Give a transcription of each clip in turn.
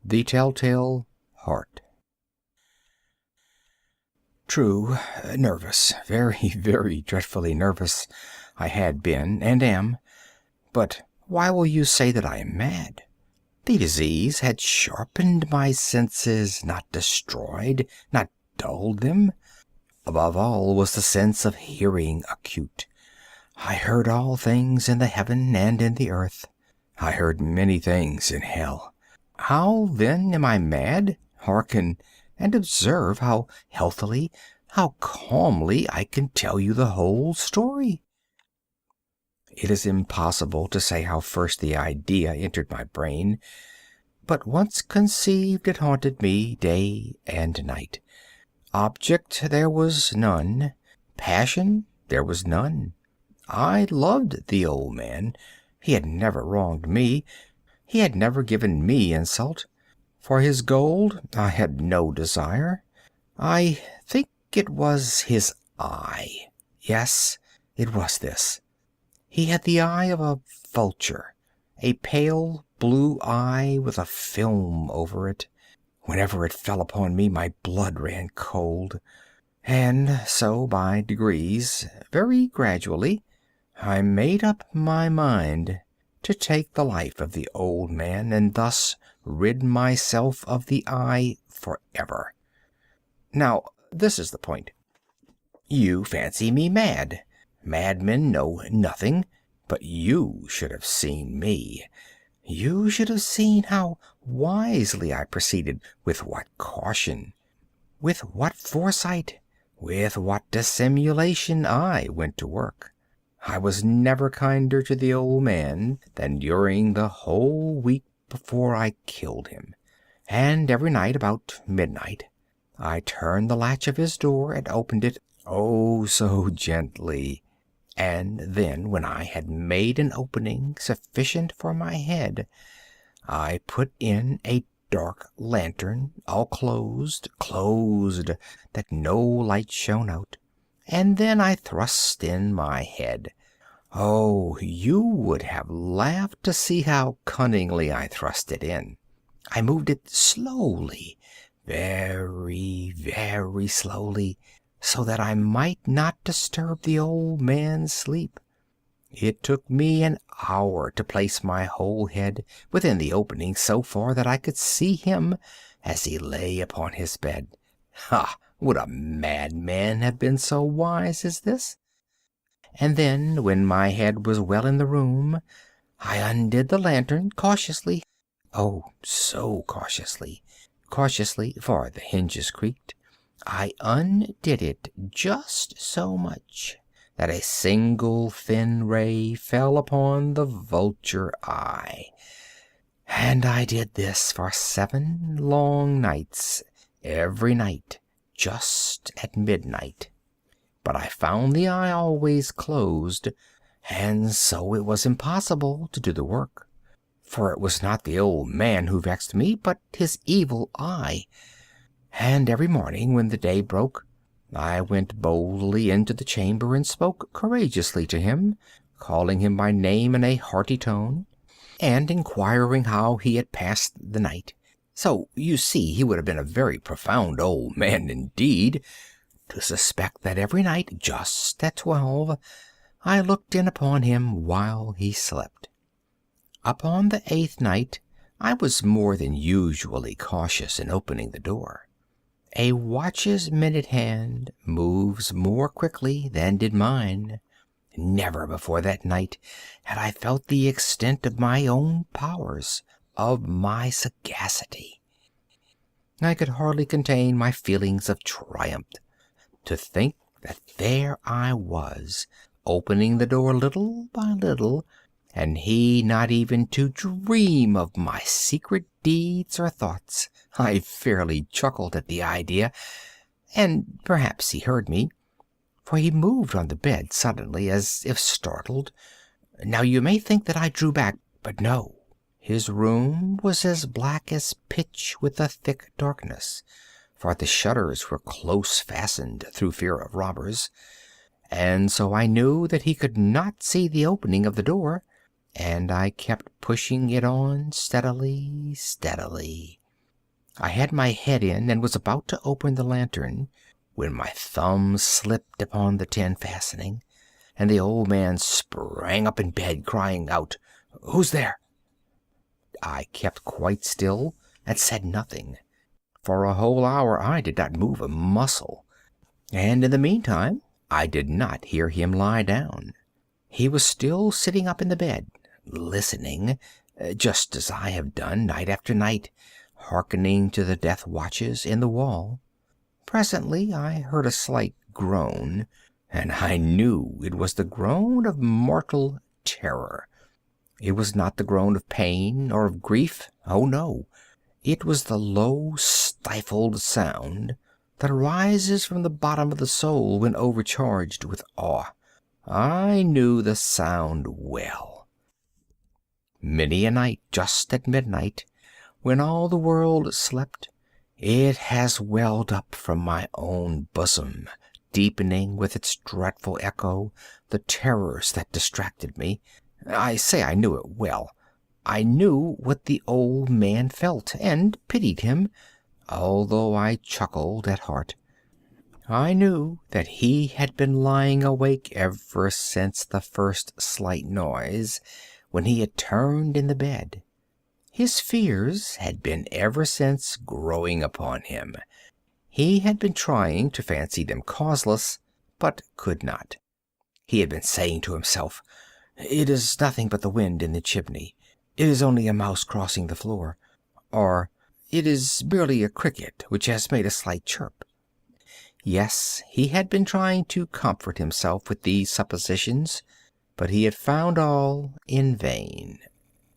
The Telltale Heart. True, nervous, very, very dreadfully nervous I had been and am. But why will you say that I am mad? The disease had sharpened my senses, not destroyed, not dulled them. Above all was the sense of hearing acute. I heard all things in the heaven and in the earth. I heard many things in hell. How, then, am I mad? Hearken, and observe how healthily, how calmly I can tell you the whole story. It is impossible to say how first the idea entered my brain, but once conceived it haunted me day and night. Object there was none, passion there was none. I loved the old man. He had never wronged me. He had never given me insult. For his gold I had no desire. I think it was his eye. Yes, it was this. He had the eye of a vulture, a pale blue eye with a film over it. Whenever it fell upon me, my blood ran cold. And so, by degrees, very gradually, I made up my mind to take the life of the old man and thus rid myself of the eye forever. Now, this is the point. You fancy me mad. Madmen know nothing, but you should have seen me. You should have seen how wisely I proceeded, with what caution, with what foresight, with what dissimulation I went to work. I was never kinder to the old man than during the whole week before I killed him. And every night about midnight I turned the latch of his door and opened it, oh, so gently. And then, when I had made an opening sufficient for my head, I put in a dark lantern, all closed, that no light shone out, and then I thrust in my head. Oh, you would have laughed to see how cunningly I thrust it in. I moved it slowly, very, very slowly, so that I might not disturb the old man's sleep. It took me an hour to place my whole head within the opening so far that I could see him as he lay upon his bed. Ha! Would a madman have been so wise as this? And then, when my head was well in the room, I undid the lantern cautiously. Oh, so cautiously. Cautiously, for the hinges creaked. I undid it just so much that a single thin ray fell upon the vulture eye. And I did this for 7 long nights, every night, just at midnight. But I found the eye always closed, and so it was impossible to do the work. For it was not the old man who vexed me, but his evil eye. And every morning, when the day broke, I went boldly into the chamber and spoke courageously to him, calling him by name in a hearty tone, and inquiring how he had passed the night. So, you see, he would have been a very profound old man indeed to suspect that every night, just at 12, I looked in upon him while he slept. Upon the 8th night I was more than usually cautious in opening the door. A watch's minute hand moves more quickly than did mine. Never before that night had I felt the extent of my own powers, of my sagacity. I could hardly contain my feelings of triumph. To think that there I was, opening the door little by little, and he not even to dream of my secret deeds or thoughts. I fairly chuckled at the idea, and perhaps he heard me, for he moved on the bed suddenly, as if startled. Now you may think that I drew back, but no. His room was as black as pitch with a thick darkness, for the shutters were close fastened through fear of robbers, and so I knew that he could not see the opening of the door, and I kept pushing it on steadily, steadily. I had my head in and was about to open the lantern when my thumb slipped upon the tin fastening, and the old man sprang up in bed, crying out, "Who's there?" I kept quite still and said nothing. For a whole hour I did not move a muscle, and in the meantime I did not hear him lie down. He was still sitting up in the bed, listening, just as I have done night after night, hearkening to the death watches in the wall. Presently I heard a slight groan, and I knew it was the groan of mortal terror. It was not the groan of pain or of grief. Oh, no. It was the low, stifled sound that arises from the bottom of the soul when overcharged with awe. I knew the sound well. Many a night, just at midnight, when all the world slept, it has welled up from my own bosom, deepening with its dreadful echo the terrors that distracted me. I say I knew it well. I knew what the old man felt, and pitied him, although I chuckled at heart. I knew that he had been lying awake ever since the first slight noise, when he had turned in the bed. His fears had been ever since growing upon him. He had been trying to fancy them causeless, but could not. He had been saying to himself, "It is nothing but the wind in the chimney. It is only a mouse crossing the floor," or "It is merely a cricket which has made a slight chirp." Yes, he had been trying to comfort himself with these suppositions, but he had found all in vain.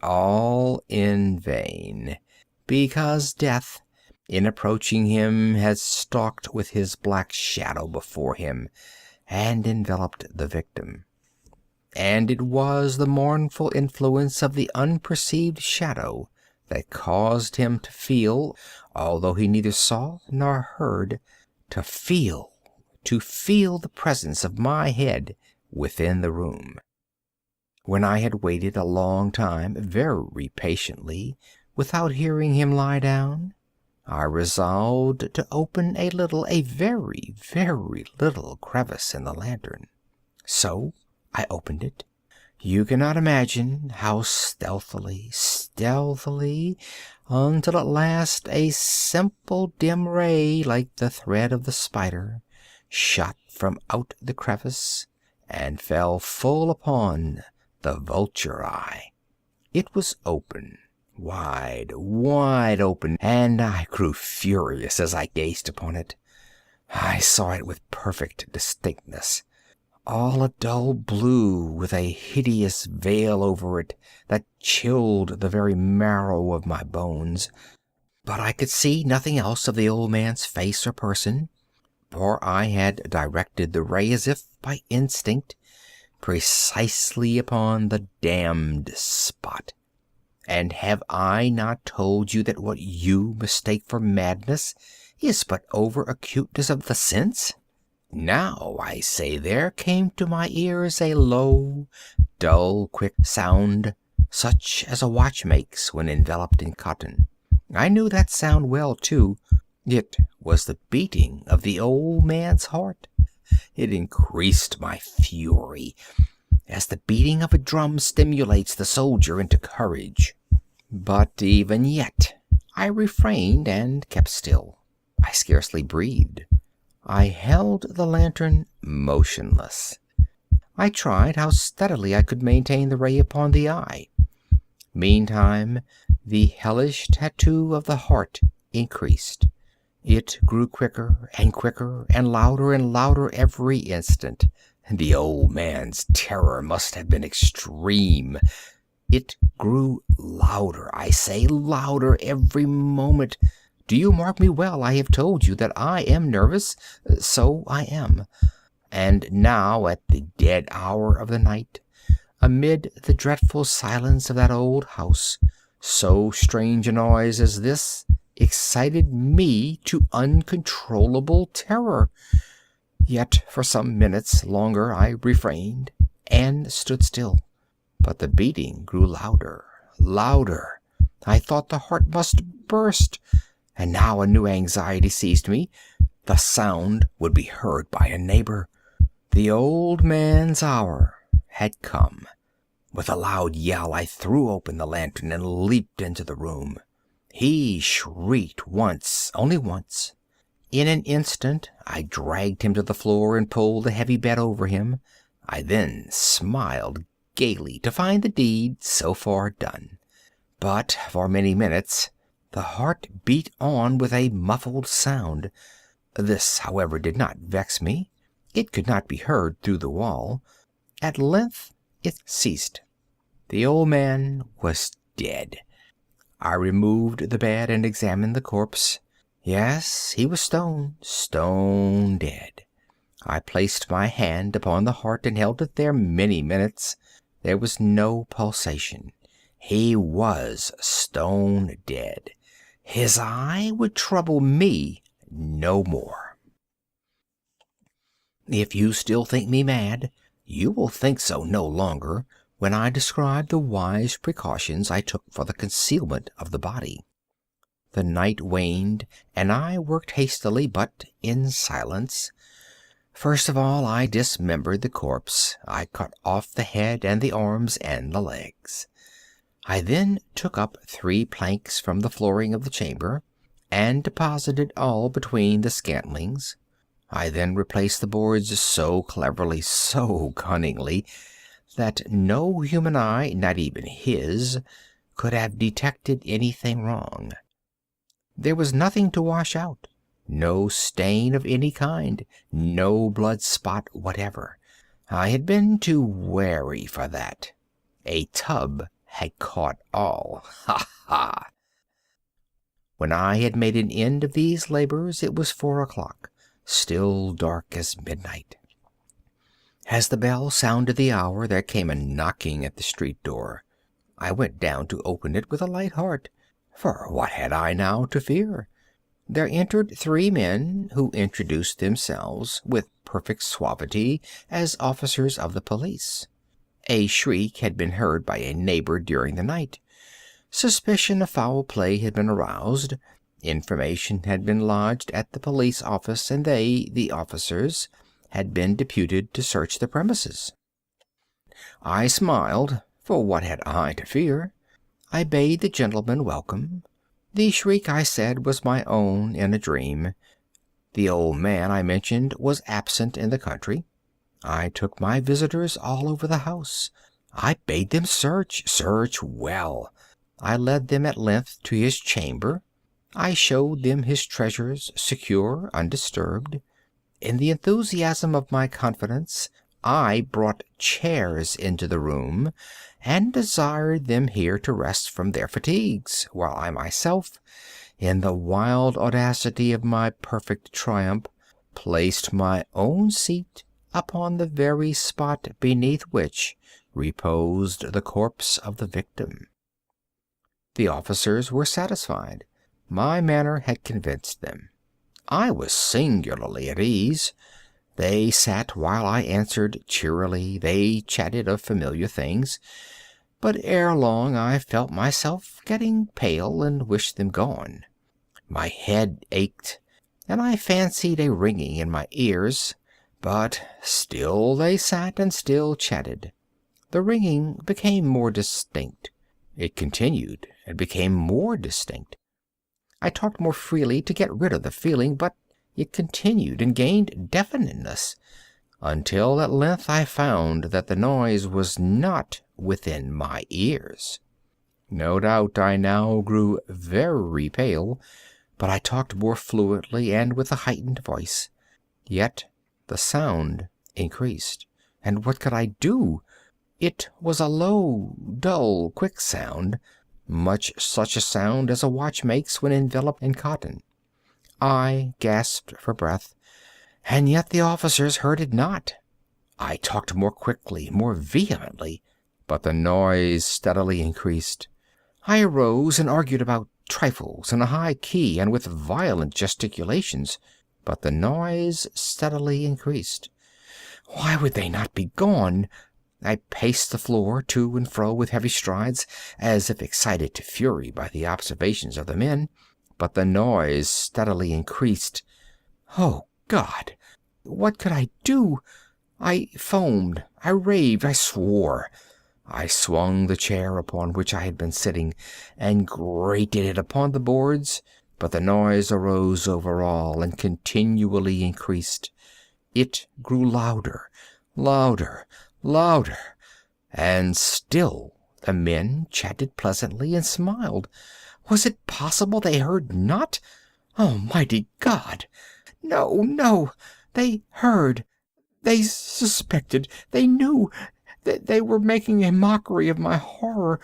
All in vain, because death, in approaching him, had stalked with his black shadow before him and enveloped the victim. And it was the mournful influence of the unperceived shadow that caused him to feel, although he neither saw nor heard, to feel the presence of my head within the room. When I had waited a long time, very patiently, without hearing him lie down, I resolved to open a very, very little crevice in the lantern. So I opened it. You cannot imagine how stealthily, until at last a simple dim ray, like the thread of the spider, shot from out the crevice and fell full upon the vulture eye. It was open, wide open, and I grew furious as I gazed upon it. I saw it with perfect distinctness, all a dull blue with a hideous veil over it that chilled the very marrow of my bones. But I could see nothing else of the old man's face or person, for I had directed the ray as if by instinct precisely upon the damned spot. And have I not told you that what you mistake for madness is but over acuteness of the sense? Now, I say, there came to my ears a low, dull, quick sound, such as a watch makes when enveloped in cotton. I knew that sound well, too. It was the beating of the old man's heart. It increased my fury, as the beating of a drum stimulates the soldier into courage. But even yet I refrained and kept still. I scarcely breathed. I held the lantern motionless. I tried how steadily I could maintain the ray upon the eye. Meantime, the hellish tattoo of the heart increased. It grew quicker and louder every instant. The old man's terror must have been extreme. It grew louder, I say, louder every moment. Do you mark me well? I have told you that I am nervous. So I am. And now, at the dead hour of the night, amid the dreadful silence of that old house, so strange a noise as this excited me to uncontrollable terror. Yet for some minutes longer I refrained and stood still. But the beating grew louder. I thought the heart must burst, And now a new anxiety seized me. The sound would be heard by a neighbor. The old man's hour had come. With a loud yell, I threw open the lantern and leaped into the room. He shrieked once, only once. In an instant, I dragged him to the floor and pulled the heavy bed over him. I then smiled gaily to find the deed so far done. But for many minutes the heart beat on with a muffled sound. This, however, did not vex me. It could not be heard through the wall. At length it ceased. The old man was dead. I removed the bed and examined the corpse. Yes, he was stone dead. I placed my hand upon the heart and held it there many minutes. There was no pulsation. He was stone dead. His eye would trouble me no more. If you still think me mad, you will think so no longer when I describe the wise precautions I took for the concealment of the body. The night waned, and I worked hastily, but in silence. First of all, I dismembered the corpse. I cut off the head and the arms and the legs. I then took up 3 planks from the flooring of the chamber, and deposited all between the scantlings. I then replaced the boards so cleverly, so cunningly, that no human eye, not even his, could have detected anything wrong. There was nothing to wash out, no stain of any kind, no blood spot whatever. I had been too wary for that. A tub had caught all. Ha ha! When I had made an end of these labors, it was 4 o'clock, still dark as midnight. As the bell sounded the hour, there came a knocking at the street door. I went down to open it with a light heart, for what had I now to fear? There entered 3 men, who introduced themselves with perfect suavity as officers of the police. A shriek had been heard by a neighbor during the night. Suspicion of foul play had been aroused. Information had been lodged at the police office, and they, the officers, had been deputed to search the premises. I smiled, for what had I to fear? I bade the gentlemen welcome. The shriek, I said, was my own in a dream. The old man I mentioned was absent in the country. I took my visitors all over the house. I bade them search well. I led them at length to his chamber. I showed them his treasures, secure, undisturbed. In the enthusiasm of my confidence, I brought chairs into the room, and desired them here to rest from their fatigues, while I myself, in the wild audacity of my perfect triumph, placed my own seat upon the very spot beneath which reposed the corpse of the victim. The officers were satisfied. My manner had convinced them. I was singularly at ease. They sat while I answered cheerily. They chatted of familiar things. But ere long I felt myself getting pale and wished them gone. My head ached, and I fancied a ringing in my ears. But still they sat and still chatted. The ringing became more distinct. It continued and became more distinct. I talked more freely to get rid of the feeling, but it continued and gained definiteness, until at length I found that the noise was not within my ears. No doubt I now grew very pale, but I talked more fluently and with a heightened voice. Yet the sound increased, and what could I do? It was a low, dull, quick sound, much such a sound as a watch makes when enveloped in cotton. I gasped for breath, and yet the officers heard it not. I talked more quickly, more vehemently, but the noise steadily increased. I arose and argued about trifles in a high key and with violent gesticulations, but the noise steadily increased. Why would they not be gone? I paced the floor to and fro with heavy strides, as if excited to fury by the observations of the men, but the noise steadily increased. Oh, God! What could I do? I foamed, I raved, I swore. I swung the chair upon which I had been sitting, and grated it upon the boards, but the noise arose over all, and continually increased. It grew louder, louder, louder, and still the men chatted pleasantly and smiled. Was it possible they heard not? Almighty God! No, no! They heard! They suspected! They knew! They were making a mockery of my horror.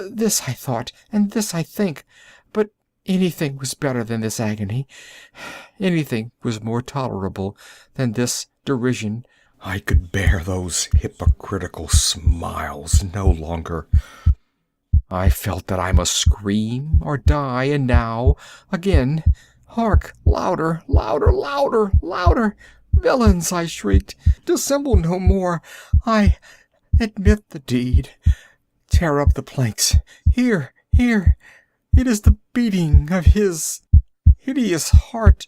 This I thought, and this I think. But anything was better than this agony. Anything was more tolerable than this derision. I could bear those hypocritical smiles no longer. I felt that I must scream or die, and now, again, hark! Louder, louder, louder, louder! Villains! I shrieked. Dissemble no more. I admit the deed. Tear up the planks. Here, here. It is the beating of his hideous heart.